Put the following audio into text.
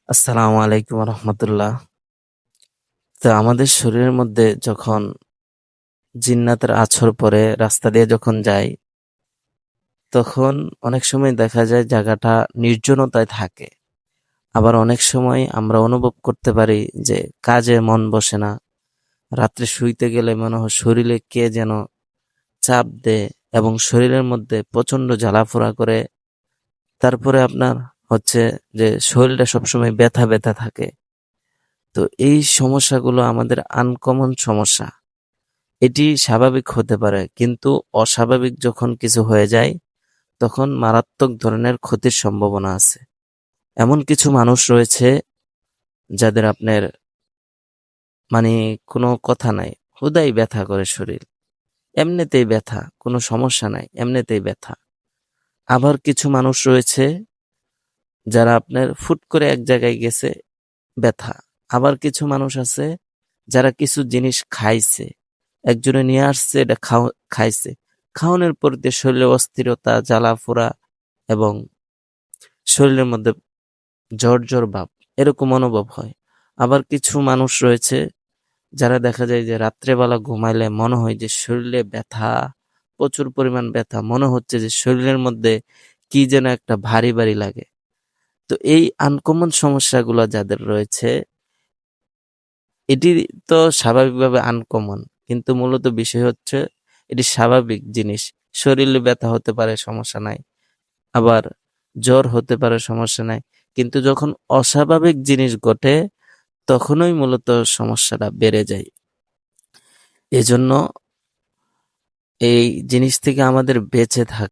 আসসালামু আলাইকুম রহমতুল্লাহ। তো আমাদের শরীরের মধ্যে যখন জিন্নাতের আছর পরে রাস্তা দিয়ে যখন যাই, তখন অনেক সময় দেখা যায় জায়গাটা নির্জনতায় থাকে। আবার অনেক সময় আমরা অনুভব করতে পারি যে কাজে মন বসে না। রাত্রে শুইতে গেলে মনে হয় শরীরে কে যেন চাপ দেয় এবং শরীরের মধ্যে প্রচন্ড জ্বালাফোড়া করে। তারপরে আপনার হচ্ছে যে শরীরটা সবসময় ব্যথা ব্যথা থাকে। তো এই সমস্যাগুলো আমাদের আনকমন সমস্যা। এটি স্বাভাবিক হতে পারে, কিন্তু অস্বাভাবিক যখন কিছু হয়ে যায় তখন মারাত্মক ধরনের ক্ষতির সম্ভাবনা আছে। এমন কিছু মানুষ রয়েছে যাদের আপনার মানে কোনো কথা নাই, হুদাই ব্যথা করে শরীর, এমনিতেই ব্যথা, কোনো সমস্যা নাই, এমনিতেই ব্যথা। আবার কিছু মানুষ রয়েছে যারা আপনার ফুট করে এক জায়গায় গেছে, ব্যথা। আবার কিছু মানুষ আছে যারা কিছু জিনিস খাইছে, একজনে নিয়ে আসছে, এটা খাইছে, খাওয়ানোর পর দিয়ে শরীরে অস্থিরতা, জ্বালাফোড়া এবং শরীরের মধ্যে জ্বর জ্বর ভাব এরকম অনুভব হয়। আবার কিছু মানুষ রয়েছে যারা দেখা যায় যে রাত্রেবেলা ঘুমাইলে মনে হয় যে শরীরে ব্যথা, প্রচুর পরিমাণ ব্যথা, মনে হচ্ছে যে শরীরের মধ্যে কি যেন একটা ভারী ভারী লাগে। তো এই আনকমন সমস্যাগুলো যাদের রয়েছে, এটি তো স্বাভাবিকভাবে আনকমন, কিন্তু মূলত বিষয় হচ্ছে এটি স্বাভাবিক জিনিস। শরীরে ব্যথা হতে পারে, সমস্যা নাই। আবার জ্বর হতে পারে, সমস্যা নাই। কিন্তু যখন অস্বাভাবিক জিনিস ঘটে তখনই মূলত সমস্যাটা বেড়ে যায়। এজন্য এই জিনিস থেকে আমাদের বেঁচে থাকা